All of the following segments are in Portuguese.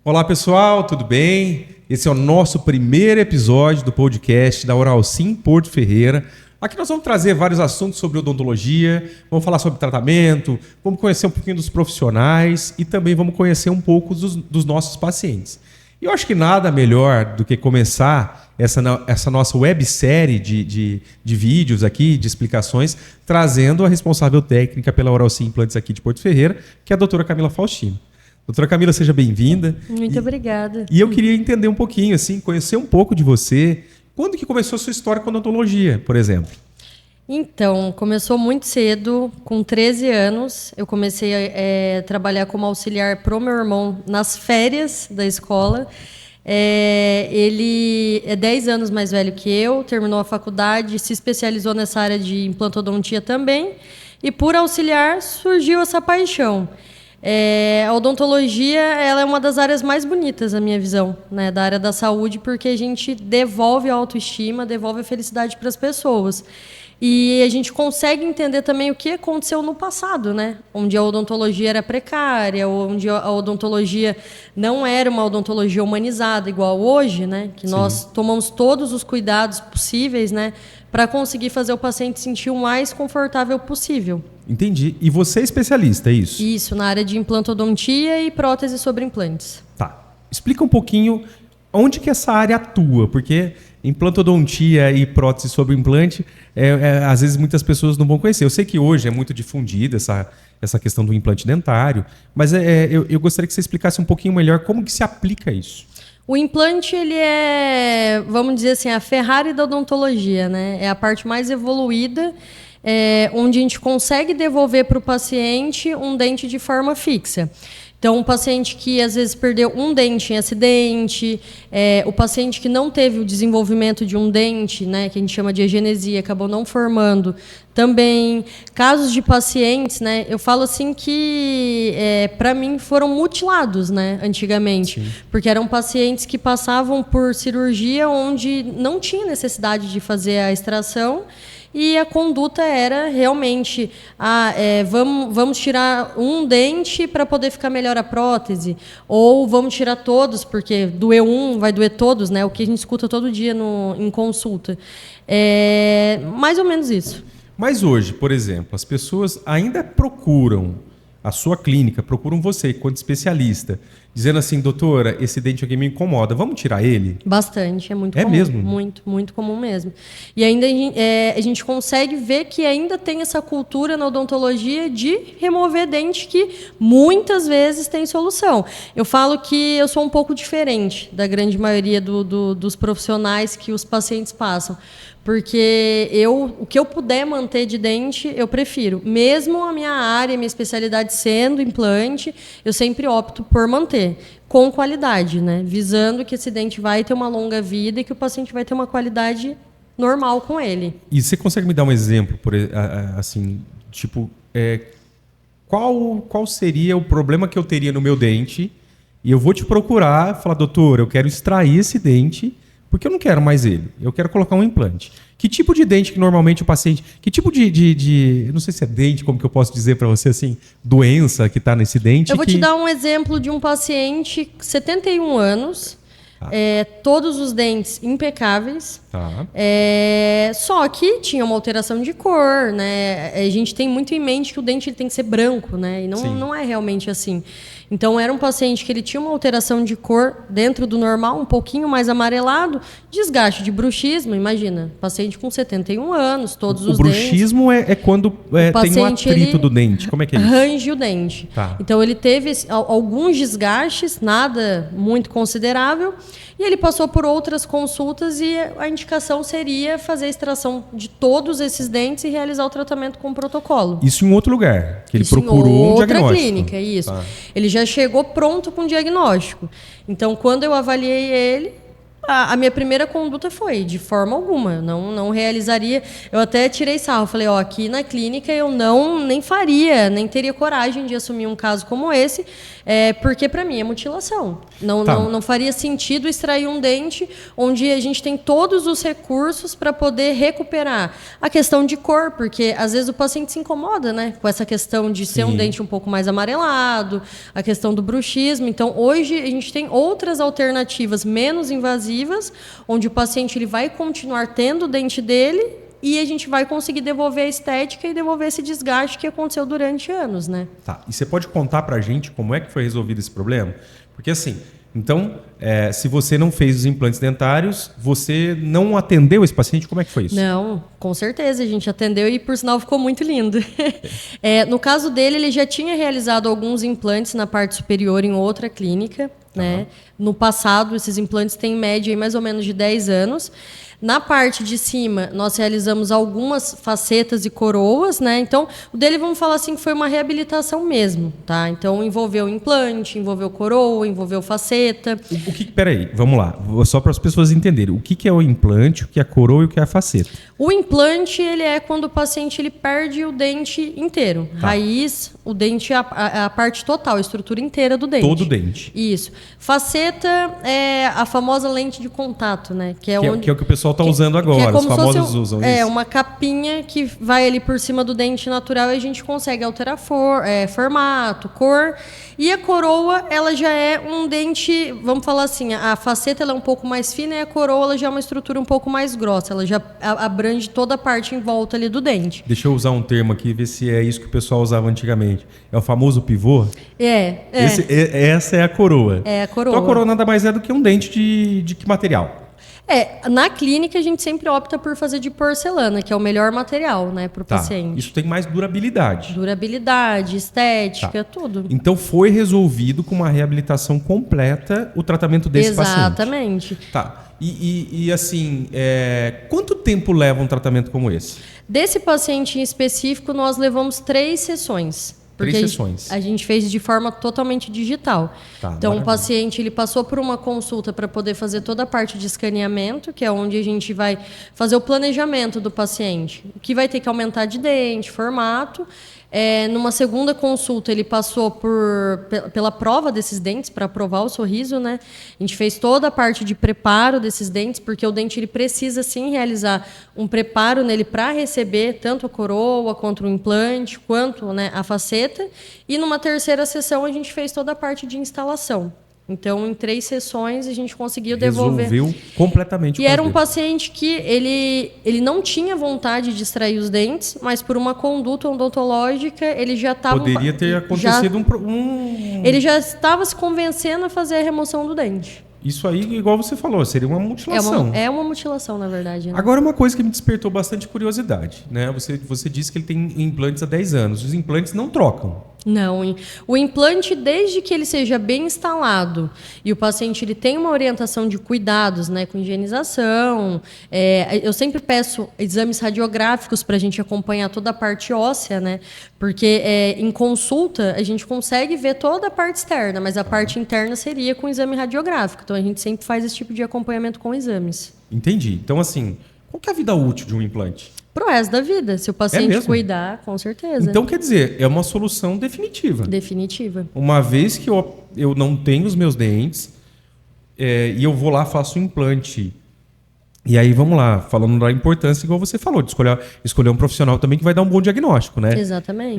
Olá pessoal, tudo bem? Esse é o nosso primeiro episódio do podcast da Oralsim Porto Ferreira. Aqui nós vamos trazer vários assuntos sobre odontologia, vamos falar sobre tratamento, vamos conhecer um pouquinho dos profissionais e também vamos conhecer um pouco dos nossos pacientes. E eu acho que nada melhor do que começar essa nossa websérie de vídeos aqui, de explicações, trazendo a responsável técnica pela Oralsim Implantes aqui de Porto Ferreira, que é a doutora Camila Faustino. Doutora Camila, seja bem-vinda. Muito obrigada. E eu queria entender um pouquinho, assim, conhecer um pouco de você. Quando que começou a sua história com odontologia, por exemplo? Então, começou muito cedo, com 13 anos. Eu comecei a trabalhar como auxiliar pro meu irmão nas férias da escola. Ele é 10 anos mais velho que eu, terminou a faculdade, se especializou nessa área de implantodontia também. E por auxiliar surgiu essa paixão. A odontologia ela é uma das áreas mais bonitas, na minha visão, né, da área da saúde, porque a gente devolve a autoestima, devolve a felicidade para as pessoas. E a gente consegue entender também o que aconteceu no passado, né? Onde a odontologia era precária, onde a odontologia não era uma odontologia humanizada igual hoje, né? Que nós tomamos todos os cuidados possíveis, né, para conseguir fazer o paciente sentir o mais confortável possível. Entendi. E você é especialista, é isso? Isso, na área de implantodontia e prótese sobre implantes. Tá. Explica um pouquinho onde que essa área atua, porque implantodontia e prótese sobre implante, às vezes muitas pessoas não vão conhecer. Eu sei que hoje é muito difundida essa questão do implante dentário, mas eu gostaria que você explicasse um pouquinho melhor como que se aplica isso. O implante, ele é, vamos dizer assim, a Ferrari da odontologia, né? É a parte mais evoluída, onde a gente consegue devolver para o paciente um dente de forma fixa. Então, um paciente que às vezes perdeu um dente em acidente, o paciente que não teve o desenvolvimento de um dente, né, que a gente chama de agenesia, acabou não formando, também casos de pacientes, né, eu falo assim que para mim foram mutilados, né, antigamente, sim, porque eram pacientes que passavam por cirurgia onde não tinha necessidade de fazer a extração. E a conduta era realmente, vamos tirar um dente para poder ficar melhor a prótese, ou vamos tirar todos, porque doer um, vai doer todos, né? O que a gente escuta todo dia em consulta. Mais ou menos isso. Mas hoje, por exemplo, as pessoas ainda procuram a sua clínica, procuram você, enquanto especialista, dizendo assim, doutora, esse dente aqui me incomoda, vamos tirar ele? Bastante, é muito comum. É mesmo? Muito, muito comum mesmo. E ainda a gente consegue ver que ainda tem essa cultura na odontologia de remover dente que muitas vezes tem solução. Eu falo que eu sou um pouco diferente da grande maioria dos profissionais que os pacientes passam. Porque o que eu puder manter de dente, eu prefiro. Mesmo a minha área, minha especialidade sendo implante, eu sempre opto por manter, com qualidade, né? Visando que esse dente vai ter uma longa vida e que o paciente vai ter uma qualidade normal com ele. E você consegue me dar um exemplo, assim, tipo, qual seria o problema que eu teria no meu dente? E eu vou te procurar, falar, doutor, eu quero extrair esse dente, porque eu não quero mais ele, eu quero colocar um implante. Que tipo de dente que normalmente o paciente... Que tipo de não sei se é dente, como que eu posso dizer para você, assim, doença que está nesse dente? Eu vou te dar um exemplo de um paciente, 71 anos, todos os dentes impecáveis, só que tinha uma alteração de cor, né? A gente tem muito em mente que o dente ele tem que ser branco, né? E não é realmente assim. Então, era um paciente que ele tinha uma alteração de cor dentro do normal, um pouquinho mais amarelado, desgaste de bruxismo, imagina, paciente com 71 anos, todos os dentes. O bruxismo é quando tem um atrito do dente, como é que é isso? Range o dente. Tá. Então, ele teve alguns desgastes, nada muito considerável, e ele passou por outras consultas e a indicação seria fazer a extração de todos esses dentes e realizar o tratamento com protocolo. Isso em outro lugar, que ele procurou um diagnóstico. Outra clínica, isso. Tá. Ele já chegou pronto com o diagnóstico. Então, quando eu avaliei ele, a minha primeira conduta foi, de forma alguma, não realizaria. Eu até tirei sarro, falei, aqui na clínica eu nem faria, nem teria coragem de assumir um caso como esse, porque para mim é mutilação. Não faria sentido extrair um dente onde a gente tem todos os recursos para poder recuperar. A questão de cor, porque às vezes o paciente se incomoda, né, com essa questão de ser um dente um pouco mais amarelado, a questão do bruxismo. Então, hoje a gente tem outras alternativas menos invasivas, onde o paciente ele vai continuar tendo o dente dele e a gente vai conseguir devolver a estética e devolver esse desgaste que aconteceu durante anos, né? Tá. E você pode contar pra gente como é que foi resolvido esse problema? Porque assim, então, se você não fez os implantes dentários, você não atendeu esse paciente? Como é que foi isso? Não, com certeza a gente atendeu e por sinal ficou muito lindo. No caso dele, ele já tinha realizado alguns implantes na parte superior em outra clínica, né? No passado, esses implantes têm em média mais ou menos de 10 anos. Na parte de cima, nós realizamos algumas facetas e coroas, né? Então, o dele, vamos falar assim, que foi uma reabilitação mesmo, tá? Então, envolveu implante, envolveu coroa, envolveu faceta. Peraí, vamos lá. Só para as pessoas entenderem. O que é o implante, o que é a coroa e o que é a faceta? O implante, ele é quando o paciente ele perde o dente inteiro. Tá. Raiz, o dente é a parte total, a estrutura inteira do dente. Todo o dente. Isso. Faceta é a famosa lente de contato, né? Que é o que o pessoal está usando agora, os famosos usam isso. É uma capinha que vai ali por cima do dente natural e a gente consegue alterar formato, cor. E a coroa, ela já é um dente, vamos falar assim, a faceta ela é um pouco mais fina e a coroa ela já é uma estrutura um pouco mais grossa. Ela já abrange toda a parte em volta ali do dente. Deixa eu usar um termo aqui, ver se é isso que o pessoal usava antigamente. É o famoso pivô? Essa é a coroa. É a coroa. Então a coroa nada mais é do que um dente de que material? Na clínica a gente sempre opta por fazer de porcelana, que é o melhor material, né, para o paciente. Isso tem mais durabilidade. Durabilidade, estética, tudo. Então foi resolvido com uma reabilitação completa o tratamento desse paciente. Exatamente. Tá. E assim, quanto tempo leva um tratamento como esse? Desse paciente em específico, nós levamos 3 sessões. Porque 3 sessões. A gente fez de forma totalmente digital. Então, maravilha. O paciente ele passou por uma consulta para poder fazer toda a parte de escaneamento, que é onde a gente vai fazer o planejamento do paciente. O que vai ter que aumentar de dente, formato. Numa segunda consulta, ele passou pela prova desses dentes, para aprovar o sorriso, né? A gente fez toda a parte de preparo desses dentes, porque o dente ele precisa, sim, realizar um preparo nele para receber tanto a coroa, quanto o implante, quanto, né, a faceta. E numa terceira sessão, a gente fez toda a parte de instalação. Então, em 3 sessões, a gente conseguiu devolver. Resolveu completamente. E era um paciente que ele não tinha vontade de extrair os dentes, mas por uma conduta odontológica, ele já estava... Poderia ter acontecido Ele já estava se convencendo a fazer a remoção do dente. Isso aí, igual você falou, seria uma mutilação. É uma mutilação, na verdade. Né? Agora, uma coisa que me despertou bastante curiosidade, né? Você disse que ele tem implantes há 10 anos. Os implantes não trocam. Não, o implante, desde que ele seja bem instalado e o paciente ele tem uma orientação de cuidados, né, com higienização, eu sempre peço exames radiográficos para a gente acompanhar toda a parte óssea, né, porque em consulta a gente consegue ver toda a parte externa, mas a parte interna seria com exame radiográfico. Então a gente sempre faz esse tipo de acompanhamento com exames. Entendi. Então, assim, qual que é a vida útil de um implante? Pro resto da vida, se o paciente cuidar, com certeza. Então, quer dizer, é uma solução definitiva. Definitiva. Uma vez que eu não tenho os meus dentes e eu vou lá, faço um implante. E aí, vamos lá, falando da importância, igual você falou, de escolher um profissional também que vai dar um bom diagnóstico, né? Exatamente.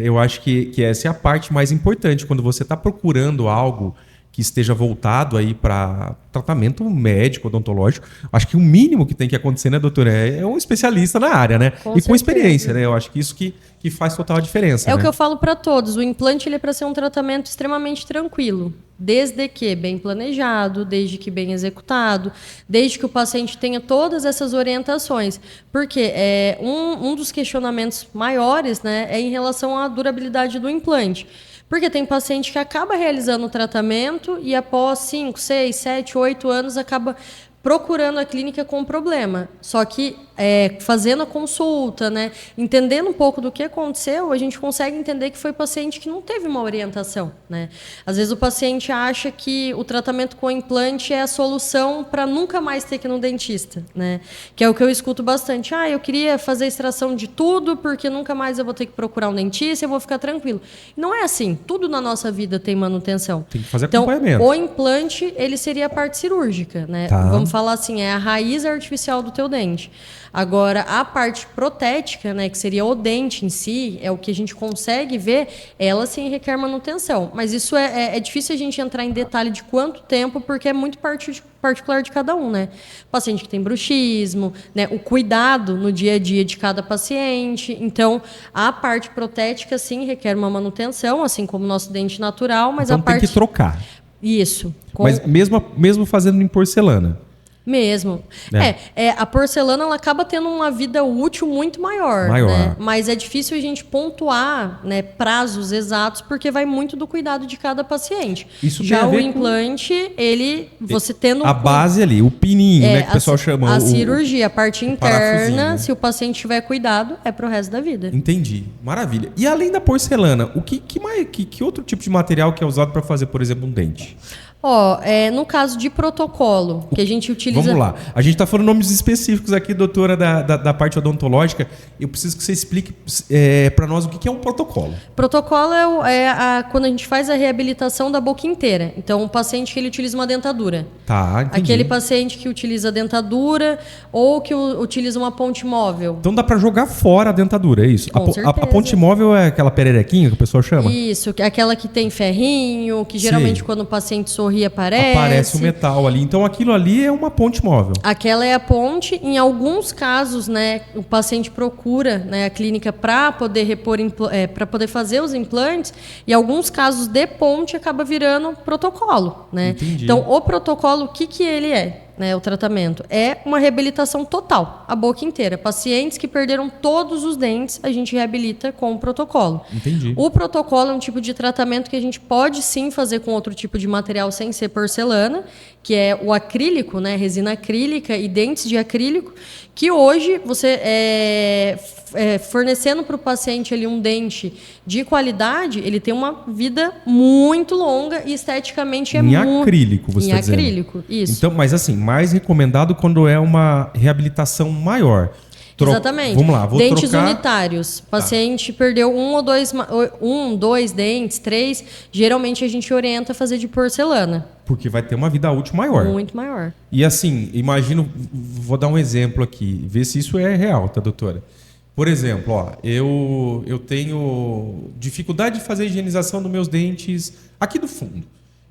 Eu acho que essa é a parte mais importante, quando você está procurando algo que esteja voltado aí para tratamento médico, odontológico. Acho que o mínimo que tem que acontecer, né, doutora, é um especialista na área, né? Com experiência, né? Eu acho que isso que faz total diferença. O que eu falo para todos. O implante ele é para ser um tratamento extremamente tranquilo. Desde que bem planejado, desde que bem executado, desde que o paciente tenha todas essas orientações. Porque um dos questionamentos maiores, né, é em relação à durabilidade do implante. Porque tem paciente que acaba realizando o tratamento e após 5, 6, 7, 8 anos acaba procurando a clínica com problema. Só que fazendo a consulta, né, entendendo um pouco do que aconteceu, a gente consegue entender que foi paciente que não teve uma orientação, né? Às vezes o paciente acha que o tratamento com implante é a solução para nunca mais ter que ir no dentista, né? Que é o que eu escuto bastante. Eu queria fazer extração de tudo porque nunca mais eu vou ter que procurar um dentista, eu vou ficar tranquilo. Não é assim. Tudo na nossa vida tem manutenção. Tem que fazer acompanhamento. Então, o implante, ele seria a parte cirúrgica, né? Tá. Vamos falar assim, é a raiz artificial do teu dente. Agora, a parte protética, né, que seria o dente em si, é o que a gente consegue ver, ela sim requer manutenção. Mas isso é difícil a gente entrar em detalhe de quanto tempo, porque é muito particular de cada um, né? Paciente que tem bruxismo, né, o cuidado no dia a dia de cada paciente. Então, a parte protética sim requer uma manutenção, assim como o nosso dente natural, mas então a parte... tem que trocar. Isso. Mas mesmo fazendo em porcelana? Mesmo. A porcelana ela acaba tendo uma vida útil muito maior. Né? Mas é difícil a gente pontuar, né, prazos exatos, porque vai muito do cuidado de cada paciente. Isso já tem a ver o implante, você tendo... A base ali, o pininho, né, que o pessoal chama. A cirurgia, a parte interna, se o paciente tiver cuidado, é pro resto da vida. Entendi. Maravilha. E além da porcelana, que outro tipo de material que é usado para fazer, por exemplo, um dente? No caso de protocolo, que a gente utiliza... Vamos lá. A gente está falando nomes específicos aqui, doutora, da parte odontológica. Eu preciso que você explique para nós o que é um protocolo. Protocolo quando a gente faz a reabilitação da boca inteira. Então, o paciente que ele utiliza uma dentadura. Tá, entendi. Aquele paciente que utiliza a dentadura ou que utiliza uma ponte móvel. Então, dá para jogar fora a dentadura, é isso? Com certeza. A ponte móvel é aquela pererequinha que o pessoal chama? Isso, aquela que tem ferrinho, que geralmente quando o paciente sorri aparece o metal ali. Então aquilo ali é uma ponte móvel. Aquela é a ponte. Em alguns casos, né, o paciente procura, né, a clínica para poder para poder fazer os implantes. E alguns casos de ponte acaba virando protocolo, né? Entendi. Então o protocolo, o que ele é? Né, o tratamento é uma reabilitação total, a boca inteira. Pacientes que perderam todos os dentes, a gente reabilita com o protocolo. Entendi. O protocolo é um tipo de tratamento que a gente pode sim fazer com outro tipo de material sem ser porcelana, que é o acrílico, né, resina acrílica e dentes de acrílico, que hoje você fornecendo para o paciente ali um dente de qualidade, ele tem uma vida muito longa e esteticamente em acrílico, você está dizendo? Em acrílico, isso. Então, mas assim, mais recomendado quando é uma reabilitação maior. Exatamente. Vamos lá, dentes unitários. Paciente perdeu dois dentes, 3. Geralmente a gente orienta a fazer de porcelana. Porque vai ter uma vida útil maior. Muito maior. E assim, imagino, vou dar um exemplo aqui, ver se isso é real, tá, doutora? Por exemplo, eu tenho dificuldade de fazer a higienização dos meus dentes aqui do fundo.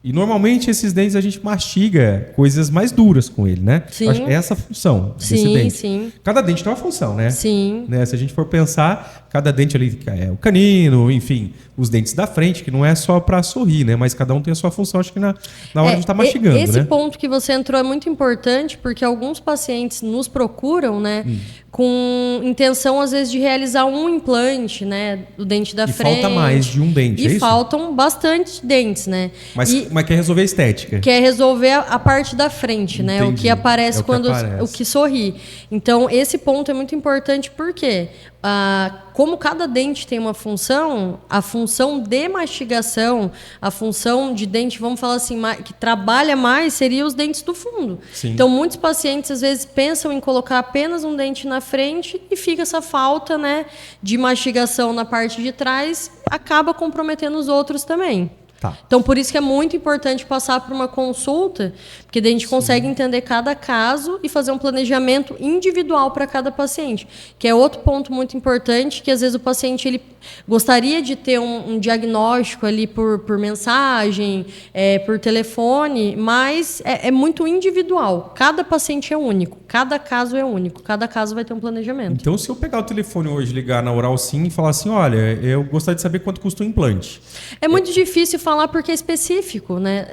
E normalmente esses dentes a gente mastiga coisas mais duras com ele, né? Sim. Acho que é essa a função desse dente. Sim. Cada dente tem uma função, né? Sim. Né? Se a gente for pensar, cada dente ali é o canino, enfim, os dentes da frente, que não é só para sorrir, né? Mas cada um tem a sua função, acho que na hora de estar mastigando, esse né? ponto que você entrou é muito importante, porque alguns pacientes nos procuram, né? Com intenção, às vezes, de realizar um implante, né? Do dente da frente. E falta mais de um dente, é isso? E faltam bastante dentes, né? Mas quer resolver a estética. Quer resolver a parte da frente, né? Entendi. O que aparece quando aparece. o que sorri. Então, esse ponto é muito importante porque como cada dente tem uma função, a função de mastigação, a função de dente, vamos falar assim, que trabalha mais, seria os dentes do fundo. Sim. Então, muitos pacientes, às vezes, pensam em colocar apenas um dente na frente e fica essa falta, né, de mastigação na parte de trás, acaba comprometendo os outros também. Tá. Então, por isso que é muito importante passar por uma consulta, porque daí a gente consegue entender cada caso e fazer um planejamento individual para cada paciente, que é outro ponto muito importante, que às vezes o paciente ele gostaria de ter um diagnóstico ali por mensagem, por telefone, mas é muito individual. Cada paciente é único, cada caso é único, cada caso vai ter um planejamento. Então, se eu pegar o telefone hoje, ligar na Oral Sim e falar assim, olha, eu gostaria de saber quanto custa um implante. É muito difícil falar porque é específico, né?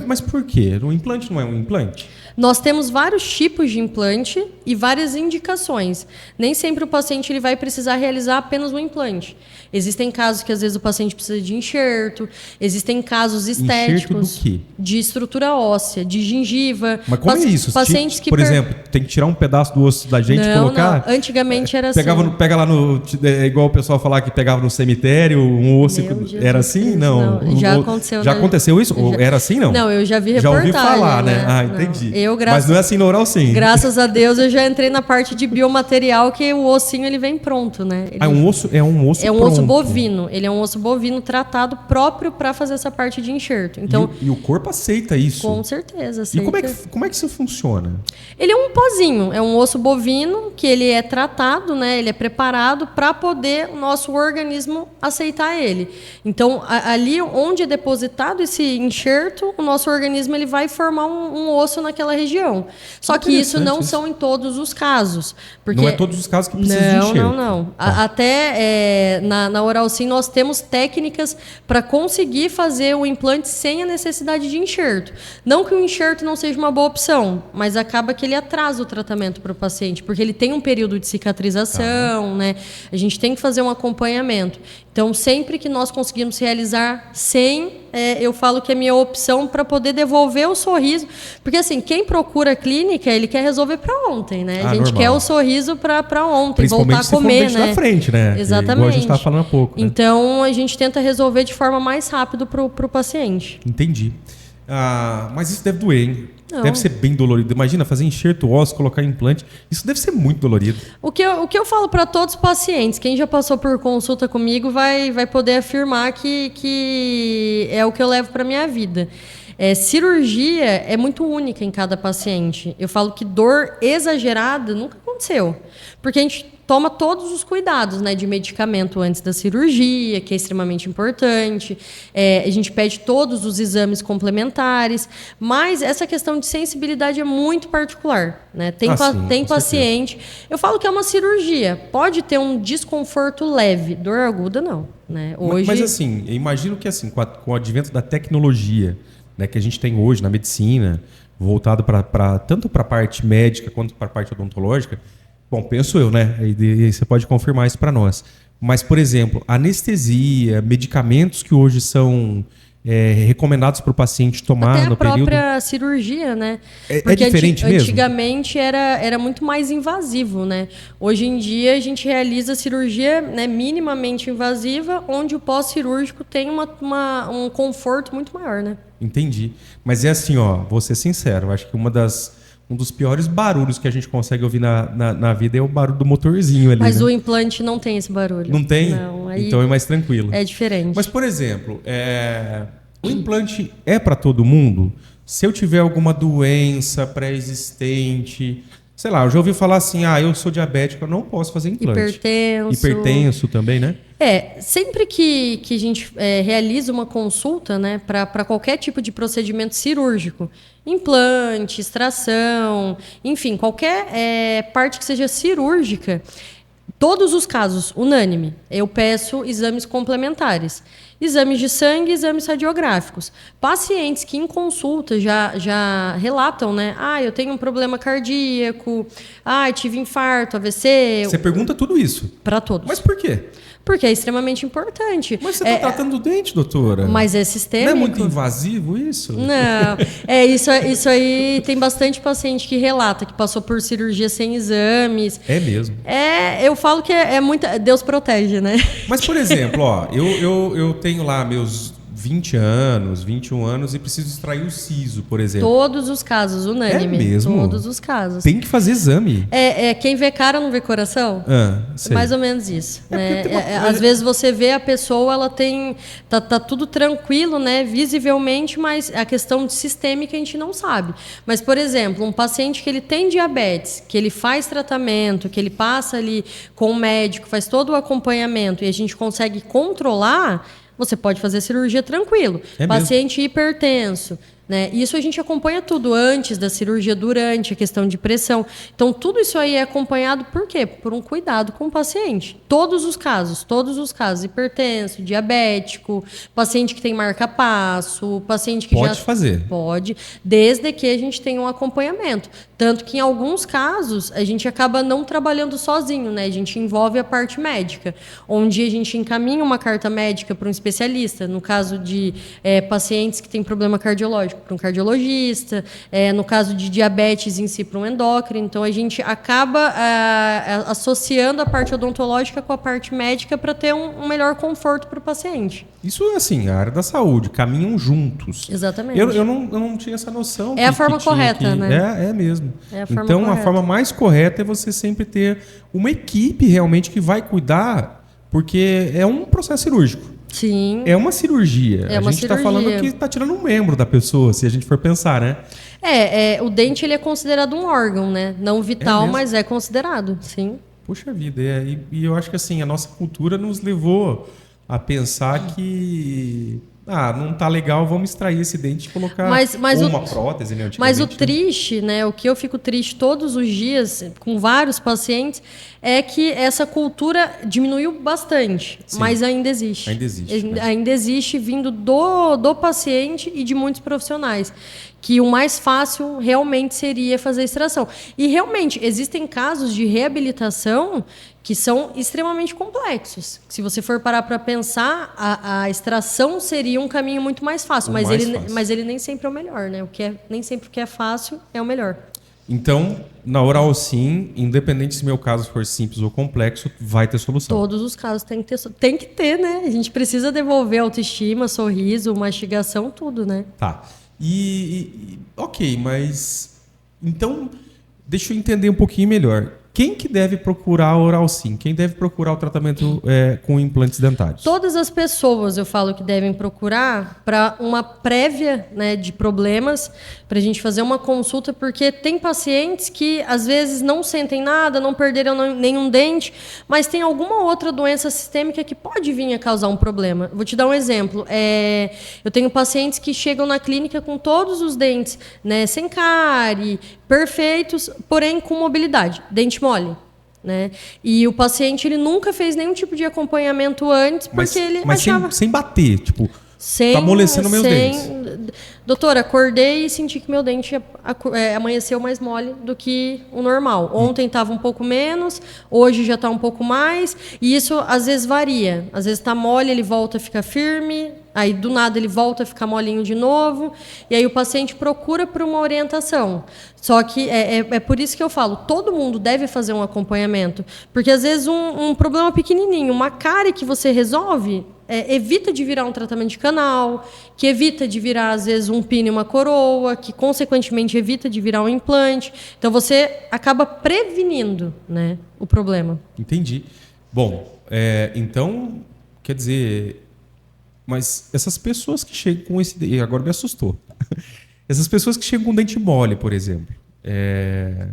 Mas por quê? O implante não é um implante? Nós temos vários tipos de implante e várias indicações. Nem sempre o paciente ele vai precisar realizar apenas um implante. Existem casos que às vezes o paciente precisa de enxerto, existem casos estéticos. Enxerto do quê? De estrutura óssea, de gengiva. Mas como é isso? Pacientes que por exemplo, tem que tirar um pedaço do osso da gente e colocar? Não. Antigamente era pegava assim. Pega lá no... É igual o pessoal falar que pegava no cemitério, um osso... Era assim? Não. Já aconteceu. Já aconteceu isso? Ou era assim, não? Não, eu já vi Já reportagem. ouvi falar, né? Ah, Não. entendi. Mas não é assim no oral sim. Graças a Deus eu já entrei na parte de biomaterial, que o ossinho ele vem pronto, né? É um osso pronto. Osso bovino. Ele é um osso bovino tratado próprio para fazer essa parte de enxerto. Então, e o corpo aceita isso? Com certeza, aceita. E como é que isso funciona? Ele é um pozinho, é um osso bovino que ele é tratado, né? Ele é preparado para poder o nosso organismo aceitar ele. Então, ali onde é depositado esse enxerto, o nosso organismo ele vai formar um osso naquela região. Só que isso não são em todos os casos. Porque não é todos os casos que precisa de enxerto. Não. Até na Oral Sim nós temos técnicas para conseguir fazer o implante sem a necessidade de enxerto. Não que o enxerto não seja uma boa opção, mas acaba que ele atrasa o tratamento para o paciente, porque ele tem um período de cicatrização, né? A gente tem que fazer um acompanhamento. Então, sempre que nós conseguimos realizar sem, eu falo que é minha opção para poder devolver o sorriso. Porque, assim, quem procura a clínica, ele quer resolver para ontem, né? A gente normal. quer o sorriso para ontem, voltar a comer, né? Na frente, né? Exatamente. Igual a gente estava falando há pouco. Né? Então, a gente tenta resolver de forma mais rápida para o paciente. Entendi. Mas isso deve doer, hein? Não. Deve ser bem dolorido. Imagina fazer enxerto ósseo, colocar implante. Isso deve ser muito dolorido. O que eu falo para todos os pacientes, quem já passou por consulta comigo vai poder afirmar que é o que eu levo para minha vida. Cirurgia é muito única em cada paciente. Eu falo que dor exagerada nunca aconteceu. Porque a gente toma todos os cuidados, né, de medicamento antes da cirurgia, que é extremamente importante. A gente pede todos os exames complementares. Mas essa questão de sensibilidade é muito particular. Né? Tem paciente... Eu falo que é uma cirurgia. Pode ter um desconforto leve. Dor aguda, não. Né? Hoje... Mas assim, eu imagino que assim, com o advento da tecnologia, né, que a gente tem hoje na medicina, voltado tanto para a parte médica quanto para a parte odontológica, bom, penso eu, né? E você pode confirmar isso para nós. Mas, por exemplo, anestesia, medicamentos que hoje são recomendados para o paciente tomar até no período... a própria cirurgia, né? É diferente mesmo? Antigamente era muito mais invasivo, né? Hoje em dia a gente realiza cirurgia, né, minimamente invasiva, onde o pós-cirúrgico tem um conforto muito maior, né? Entendi. Mas é assim, ó, vou ser sincero, acho que um dos piores barulhos que a gente consegue ouvir na vida é o barulho do motorzinho ali. Mas né? o implante não tem esse barulho. Não tem? Não, aí então é mais tranquilo. É diferente. Mas, por exemplo, o implante é para todo mundo? Se eu tiver alguma doença pré-existente, sei lá, eu já ouvi falar assim, eu sou diabético, eu não posso fazer implante. Hipertenso também, né? Sempre que a gente realiza uma consulta, né, para qualquer tipo de procedimento cirúrgico, implante, extração, enfim, qualquer parte que seja cirúrgica, todos os casos, unânime, eu peço exames complementares. Exames de sangue, exames radiográficos. Pacientes que em consulta já relatam, né? Eu tenho um problema cardíaco, tive infarto, AVC. Você pergunta tudo isso? Para todos. Mas por quê? Porque é extremamente importante. Mas você está tratando do dente, doutora? Mas é sistêmico. Não é muito invasivo isso? Não. Isso aí tem bastante paciente que relata que passou por cirurgia sem exames. É mesmo? Eu falo que é muita... Deus protege, né? Mas, por exemplo, eu tenho lá meus 20 anos, 21 anos e preciso extrair o siso, por exemplo. Todos os casos, unânime. É mesmo? Todos os casos. Tem que fazer exame. Quem vê cara não vê coração? Sei. Mais ou menos isso. Né? Às vezes você vê a pessoa, ela tem... Tá tudo tranquilo, né? Visivelmente, mas a questão sistêmica a gente não sabe. Mas, por exemplo, um paciente que ele tem diabetes, que ele faz tratamento, que ele passa ali com o médico, faz todo o acompanhamento e a gente consegue controlar... Você pode fazer cirurgia tranquilo. Paciente hipertenso, né? Isso a gente acompanha tudo antes da cirurgia, durante, a questão de pressão. Então, tudo isso aí é acompanhado por quê? Por um cuidado com o paciente. Todos os casos. Hipertenso, diabético, paciente que tem marca-passo, paciente que Pode fazer. Pode, desde que a gente tenha um acompanhamento. Tanto que, em alguns casos, a gente acaba não trabalhando sozinho, né? A gente envolve a parte médica, onde a gente encaminha uma carta médica para um especialista. No caso de pacientes que têm problema cardiológico, para um cardiologista, no caso de diabetes em si, para um endócrino. Então, a gente acaba associando a parte odontológica com a parte médica para ter um melhor conforto para o paciente. Isso é assim, a área da saúde, caminham juntos. Exatamente. Eu não tinha essa noção. É a forma correta, né? É mesmo. É a forma então, correta. a forma mais correta é você sempre ter uma equipe realmente que vai cuidar, porque é um processo cirúrgico. Sim. É uma cirurgia. É a uma gente está cirurgia. falando que está tirando um membro da pessoa, se a gente for pensar, né? O dente ele é considerado um órgão, né? Não vital, mas é considerado, sim. Puxa vida, e eu acho que assim, a nossa cultura nos levou a pensar que não tá legal, vamos extrair esse dente e colocar uma prótese, né? Mas o triste, né? O que eu fico triste todos os dias com vários pacientes é que essa cultura diminuiu bastante, sim, mas ainda existe. Ainda existe vindo do paciente e de muitos profissionais. Que o mais fácil realmente seria fazer a extração. E realmente existem casos de reabilitação que são extremamente complexos. Se você for parar para pensar, a extração seria um caminho muito mais fácil, mas ele nem sempre é o melhor, né? Nem sempre o que é fácil é o melhor. Então, na oral sim, independente se meu caso for simples ou complexo, vai ter solução. Todos os casos tem que ter, né? A gente precisa devolver autoestima, sorriso, mastigação, tudo, né? Tá. Ok, mas então deixa eu entender um pouquinho melhor. Quem que deve procurar a Oral Sim? Quem deve procurar o tratamento com implantes dentários? Todas as pessoas, eu falo que devem procurar para uma prévia, né, de problemas, para a gente fazer uma consulta, porque tem pacientes que às vezes não sentem nada, não perderam nenhum dente, mas tem alguma outra doença sistêmica que pode vir a causar um problema. Vou te dar um exemplo. Eu tenho pacientes que chegam na clínica com todos os dentes, né, sem cárie, perfeitos, porém com mobilidade, dente mole, né? E o paciente ele nunca fez nenhum tipo de acompanhamento antes, porque ele achava... sem bater, tipo, tá amolecendo meus dentes. Doutora, acordei e senti que meu dente amanheceu mais mole do que o normal. Ontem estava um pouco menos, hoje já está um pouco mais, e isso às vezes varia. Às vezes está mole, ele volta a ficar firme, aí do nada ele volta a ficar molinho de novo, e aí o paciente procura por uma orientação. Só que é por isso que eu falo, todo mundo deve fazer um acompanhamento, porque às vezes um problema pequenininho, uma cárie que você resolve, evita de virar um tratamento de canal, que evita de virar, às vezes, um pino e uma coroa, que, consequentemente, evita de virar um implante. Então, você acaba prevenindo, né, o problema. Entendi. Bom, então, quer dizer... Mas essas pessoas que chegam com esse... Agora me assustou. Essas pessoas que chegam com dente mole, por exemplo, é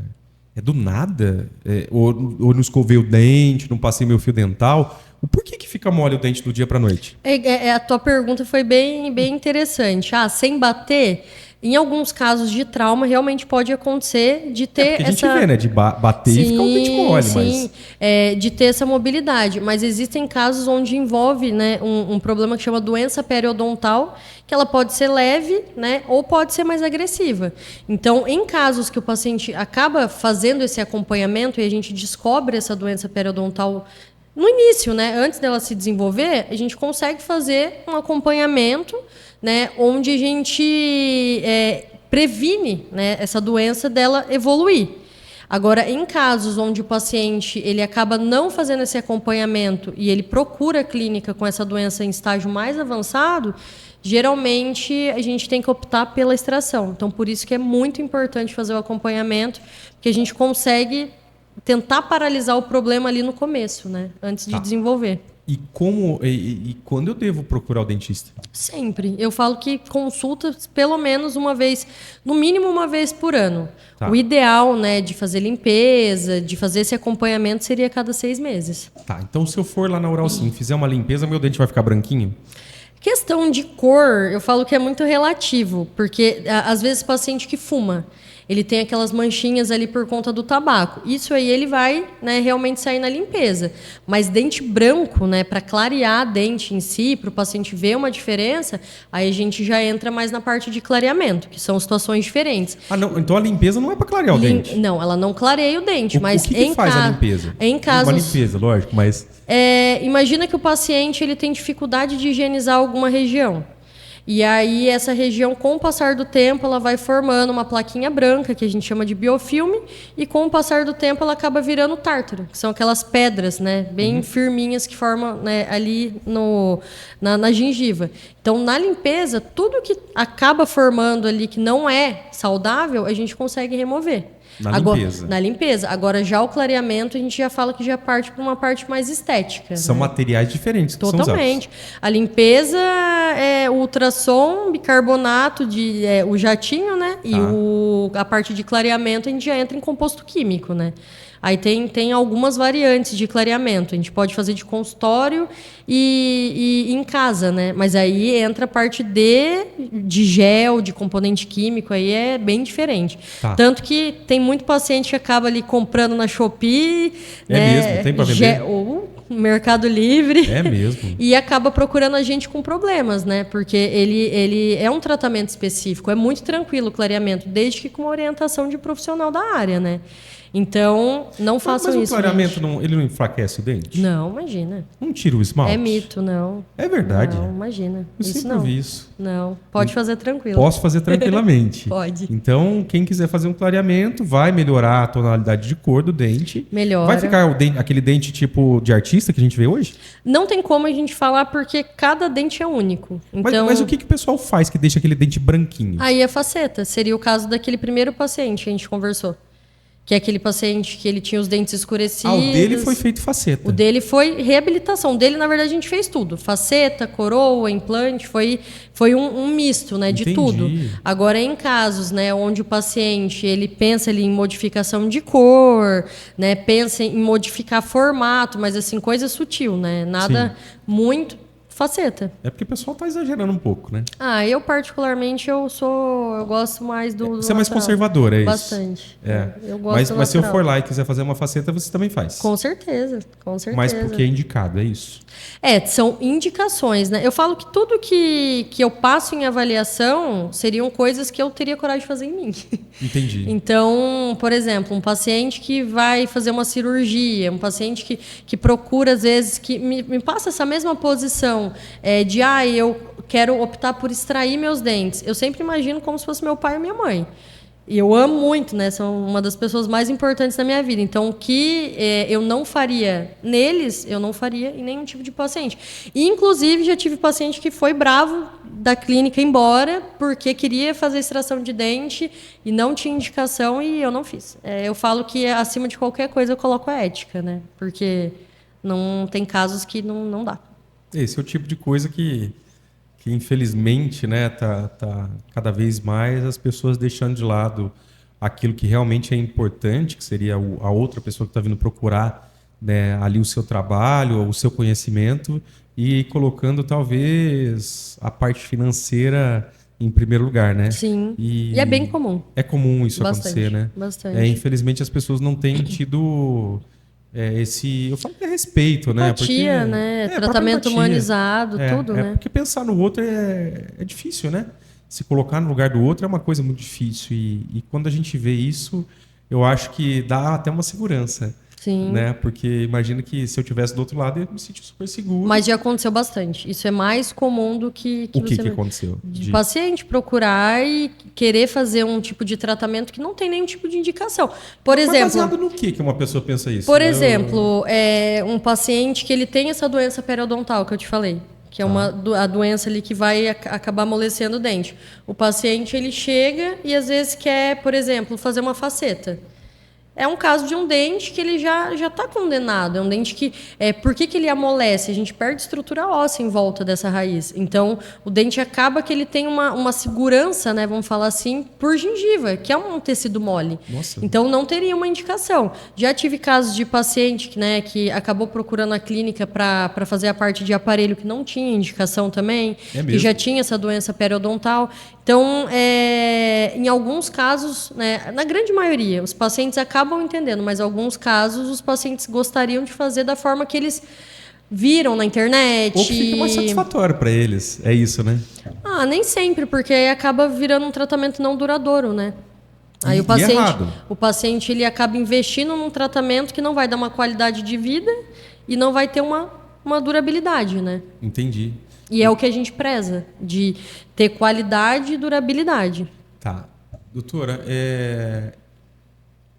do nada? Ou não escovei o dente, não passei meu fio dental... O porquê que fica mole o dente do dia para a noite? A tua pergunta foi bem interessante. Sem bater, em alguns casos de trauma, realmente pode acontecer de ter porque a gente vê, né? De bater e ficar o dente mole. Sim, de ter essa mobilidade. Mas existem casos onde envolve, né, um problema que chama doença periodontal, que ela pode ser leve, né, ou pode ser mais agressiva. Então, em casos que o paciente acaba fazendo esse acompanhamento e a gente descobre essa doença periodontal no início, né, antes dela se desenvolver, a gente consegue fazer um acompanhamento, né, onde a gente previne, né, essa doença dela evoluir. Agora, em casos onde o paciente ele acaba não fazendo esse acompanhamento e ele procura a clínica com essa doença em estágio mais avançado, geralmente a gente tem que optar pela extração. Então, por isso que é muito importante fazer o acompanhamento, porque a gente consegue tentar paralisar o problema ali no começo, né? Antes de desenvolver. E quando eu devo procurar o dentista? Sempre. Eu falo que consulta pelo menos uma vez, no mínimo uma vez por ano. Tá. O ideal, né, de fazer limpeza, de fazer esse acompanhamento seria a cada 6 meses. Tá, então se eu for lá na Oral Sim, fizer uma limpeza, meu dente vai ficar branquinho? Questão de cor, eu falo que é muito relativo, porque às vezes o paciente que fuma, ele tem aquelas manchinhas ali por conta do tabaco. Isso aí ele vai, né, realmente sair na limpeza. Mas dente branco, né, para clarear a dente em si, para o paciente ver uma diferença, aí a gente já entra mais na parte de clareamento, que são situações diferentes. Ah, não. Então a limpeza não é para clarear o dente? Não, ela não clareia o dente, mas o que faz a limpeza? Em casos, uma limpeza, lógico, mas... imagina que o paciente ele tem dificuldade de higienizar alguma região. E aí, essa região, com o passar do tempo, ela vai formando uma plaquinha branca, que a gente chama de biofilme, e com o passar do tempo, ela acaba virando tártaro, que são aquelas pedras, né, bem firminhas que formam, né, ali na gengiva. Então, na limpeza, tudo que acaba formando ali que não é saudável, a gente consegue remover. Na limpeza. Agora, já o clareamento, a gente já fala que já parte para uma parte mais estética. São materiais diferentes que totalmente. São usados. A limpeza é o ultrassom, bicarbonato, o jatinho, né? E a parte de clareamento, a gente já entra em composto químico, né? Aí tem algumas variantes de clareamento. A gente pode fazer de consultório e em casa, né? Mas aí entra a parte de gel, de componente químico, aí é bem diferente. Tá. Tanto que tem muito paciente que acaba ali comprando na Shopee. Mesmo? Tem para vender? Ou Mercado Livre. É mesmo. E acaba procurando a gente com problemas, né? Porque ele é um tratamento específico. É muito tranquilo o clareamento, desde que com orientação de profissional da área, né? Então, não façam isso. Mas o clareamento ele não enfraquece o dente? Não, imagina. Não tira o esmalte? É mito, não. É verdade? Não, imagina. Eu sempre vi isso. Não, pode fazer tranquilo. Posso fazer tranquilamente. Pode. Então, quem quiser fazer um clareamento, vai melhorar a tonalidade de cor do dente. Melhora. Vai ficar aquele dente tipo de artista que a gente vê hoje? Não tem como a gente falar porque cada dente é único. Então, mas o que o pessoal faz que deixa aquele dente branquinho? Aí a faceta. Seria o caso daquele primeiro paciente que a gente conversou. Que é aquele paciente que ele tinha os dentes escurecidos. O dele foi feito faceta. O dele foi reabilitação. O dele, na verdade, a gente fez tudo. Faceta, coroa, implante, foi um misto, né, de tudo. Agora, em casos, né, onde o paciente ele pensa ali em modificação de cor, né, pensa em modificar formato, mas assim, coisa sutil, né? Nada muito... Faceta. É porque o pessoal tá exagerando um pouco, né? Eu particularmente, eu gosto mais do Você é mais conservadora, é isso? Bastante. Eu gosto mas se eu for lá e quiser fazer uma faceta, você também faz? Com certeza, com certeza. Mas porque é indicado, é isso? São indicações, né? Eu falo que tudo que eu passo em avaliação seriam coisas que eu teria coragem de fazer em mim. Entendi. Então, por exemplo, um paciente que vai fazer uma cirurgia, um paciente que procura, às vezes, que me passa essa mesma posição eu quero optar por extrair meus dentes. Eu sempre imagino como se fosse meu pai ou minha mãe. E eu amo muito, né? São uma das pessoas mais importantes da minha vida. Então, o que eu não faria neles, eu não faria em nenhum tipo de paciente. E, inclusive, já tive paciente que foi bravo da clínica embora porque queria fazer extração de dente e não tinha indicação e eu não fiz. Eu falo que, acima de qualquer coisa, eu coloco a ética, né? Porque não tem casos que não dá. Esse é o tipo de coisa que infelizmente, né, tá cada vez mais as pessoas deixando de lado aquilo que realmente é importante, que seria a outra pessoa que está vindo procurar, né, ali o seu trabalho, o seu conhecimento, e colocando talvez a parte financeira em primeiro lugar, né? Sim. E é bem comum. É comum isso acontecer, né? Bastante. Infelizmente as pessoas não têm tido... eu falo que é respeito, né? Empatia, né? Tratamento humanizado, tudo, né? Porque pensar no outro é difícil, né? Se colocar no lugar do outro é uma coisa muito difícil. E quando a gente vê isso, eu acho que dá até uma segurança. Sim. Né? Porque imagina que se eu estivesse do outro lado, eu ia me sentir super seguro. Mas já aconteceu bastante. Isso é mais comum do que o que aconteceu? De paciente procurar e querer fazer um tipo de tratamento que não tem nenhum tipo de indicação. Por exemplo... Mas baseado no que uma pessoa pensa isso? Por exemplo, um paciente que ele tem essa doença periodontal que eu te falei. Que é a doença ali que vai acabar amolecendo o dente. O paciente, ele chega e às vezes quer, por exemplo, fazer uma faceta. é um caso de um dente que ele já está condenado. É um dente que... por que ele amolece? A gente perde estrutura óssea em volta dessa raiz. Então, o dente acaba que ele tem uma segurança, né, vamos falar assim, por gengiva, que é um tecido mole. Nossa. Então, não teria uma indicação. Já tive casos de paciente, né, que acabou procurando a clínica para fazer a parte de aparelho que não tinha indicação também, que já tinha essa doença periodontal. Então, em alguns casos, né, na grande maioria, os pacientes acabam entendendo, mas em alguns casos os pacientes gostariam de fazer da forma que eles viram na internet. Ou que fica mais satisfatório para eles, é isso, né? Nem sempre, porque aí acaba virando um tratamento não duradouro, né? Aí o paciente ele acaba investindo num tratamento que não vai dar uma qualidade de vida e não vai ter uma durabilidade, né? Entendi. E é o que a gente preza, de ter qualidade e durabilidade. Tá. Doutora,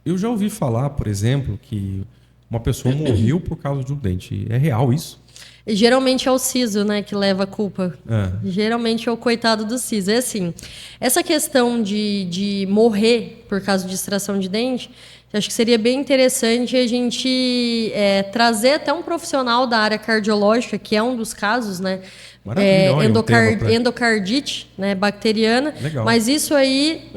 eu já ouvi falar, por exemplo, que uma pessoa morreu por causa de um dente. É real isso? Geralmente é o siso, né, que leva a culpa. Geralmente é o coitado do siso. É assim, essa questão de morrer por causa de extração de dente, acho que seria bem interessante a gente trazer até um profissional da área cardiológica, que é um dos casos, né? Endocardite, né, bacteriana. Legal. Mas isso aí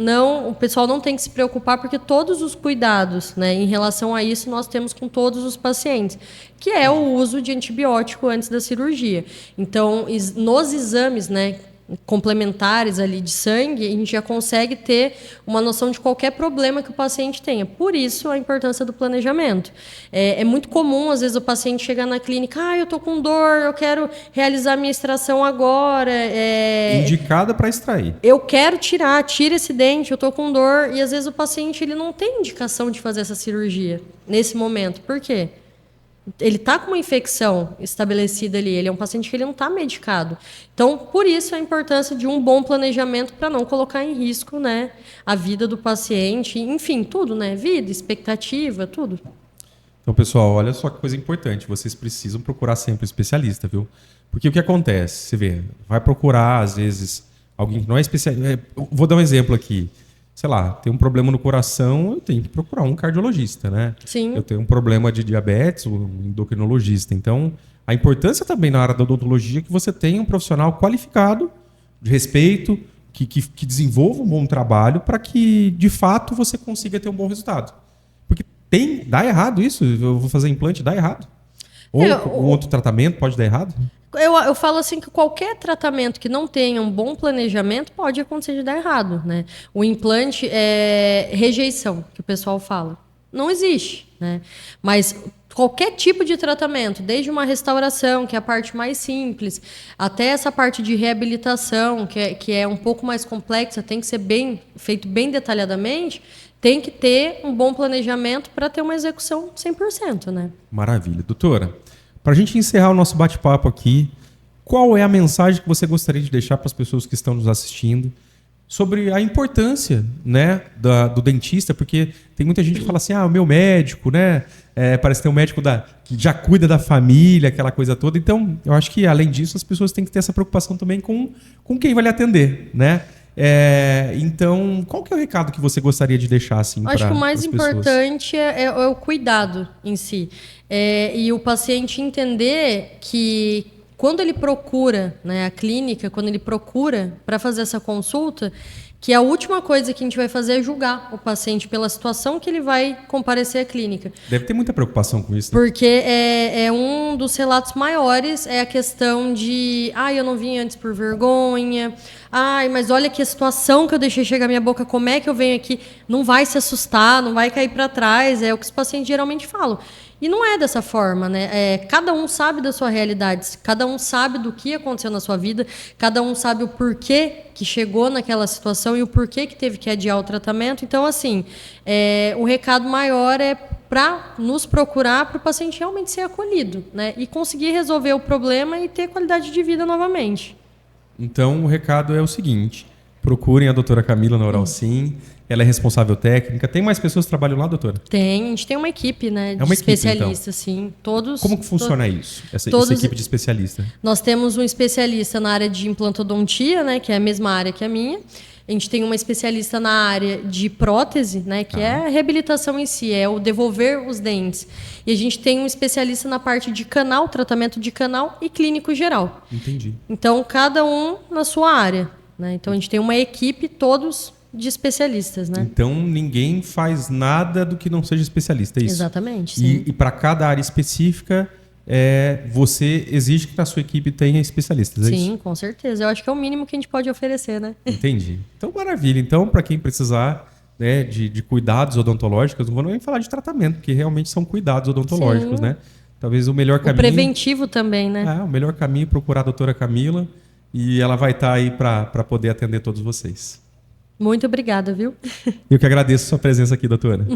o pessoal não tem que se preocupar, porque todos os cuidados, né, em relação a isso nós temos com todos os pacientes, que é o uso de antibiótico antes da cirurgia. Então, nos exames, né, complementares ali de sangue, a gente já consegue ter uma noção de qualquer problema que o paciente tenha. Por isso, a importância do planejamento. É muito comum, às vezes, o paciente chegar na clínica, eu tô com dor, eu quero realizar minha extração agora. Indicada para extrair. Eu quero tira esse dente, eu tô com dor. E, às vezes, o paciente ele não tem indicação de fazer essa cirurgia nesse momento. Por quê? Ele está com uma infecção estabelecida ali, ele é um paciente que ele não está medicado. Então, por isso a importância de um bom planejamento para não colocar em risco, né, a vida do paciente, enfim, tudo, né, vida, expectativa, tudo. Então, pessoal, olha só que coisa importante, vocês precisam procurar sempre um especialista, viu? Porque o que acontece? Você vê, vai procurar, às vezes, alguém que não é especialista. Vou dar um exemplo aqui. Sei lá, tem um problema no coração, eu tenho que procurar um cardiologista, né? Sim. Eu tenho um problema de diabetes, um endocrinologista. Então, a importância também na área da odontologia é que você tenha um profissional qualificado, de respeito, que desenvolva um bom trabalho para que, de fato, você consiga ter um bom resultado. Porque dá errado isso, eu vou fazer implante, dá errado. Ou um outro tratamento pode dar errado. Eu falo assim que qualquer tratamento que não tenha um bom planejamento pode acontecer de dar errado, né? O implante é rejeição, que o pessoal fala. Não existe, né? Mas qualquer tipo de tratamento, desde uma restauração, que é a parte mais simples, até essa parte de reabilitação, que é um pouco mais complexa, tem que ser feito bem detalhadamente, tem que ter um bom planejamento para ter uma execução 100%, né? Maravilha. Doutora, para a gente encerrar o nosso bate-papo aqui, qual é a mensagem que você gostaria de deixar para as pessoas que estão nos assistindo sobre a importância, né, do dentista? Porque tem muita gente que fala assim, o meu médico, né, parece ter um médico que já cuida da família, aquela coisa toda. Então, eu acho que, além disso, as pessoas têm que ter essa preocupação também com quem vai lhe atender, né? Então, qual que é o recado que você gostaria de deixar assim para as pessoas? Acho que o mais importante é o cuidado em si. E o paciente entender que quando ele procura, né, a clínica, quando ele procura para fazer essa consulta, que a última coisa que a gente vai fazer é julgar o paciente pela situação que ele vai comparecer à clínica. Deve ter muita preocupação com isso, né? Porque é um dos relatos maiores, é a questão de eu não vim antes por vergonha, mas olha que a situação que eu deixei chegar à minha boca, como é que eu venho aqui? Não vai se assustar, não vai cair para trás, é o que os pacientes geralmente falam. E não é dessa forma, né? Cada um sabe da sua realidade, cada um sabe do que aconteceu na sua vida, cada um sabe o porquê que chegou naquela situação e o porquê que teve que adiar o tratamento. Então, assim, o recado maior é para nos procurar, para o paciente realmente ser acolhido, né? E conseguir resolver o problema e ter qualidade de vida novamente. Então, o recado é o seguinte: procurem a doutora Camila na Oral Sim. Ela é responsável técnica. Tem mais pessoas que trabalham lá, doutora? Tem, a gente tem uma equipe, né, de especialistas, sim. Todos. Como que funciona isso, essa equipe de especialista? Nós temos um especialista na área de implantodontia, né, que é a mesma área que a minha. A gente tem uma especialista na área de prótese, né, que é a reabilitação em si, é o devolver os dentes. E a gente tem um especialista na parte de canal, tratamento de canal e clínico geral. Entendi. Então, cada um na sua área, né? Então, a gente tem uma equipe, todos de especialistas, né? Então, ninguém faz nada do que não seja especialista, é isso? Exatamente, sim. E para cada área específica, você exige que na sua equipe tenha especialistas, é isso? Sim, com certeza. Eu acho que é o mínimo que a gente pode oferecer, né? Entendi. Então, maravilha. Então, para quem precisar, né, de cuidados odontológicos, não vou nem falar de tratamento, porque realmente são cuidados odontológicos, né? Talvez o melhor caminho... O preventivo também, né? O melhor caminho é procurar a doutora Camila e ela vai estar aí para poder atender todos vocês. Muito obrigada, viu? Eu que agradeço a sua presença aqui, doutora.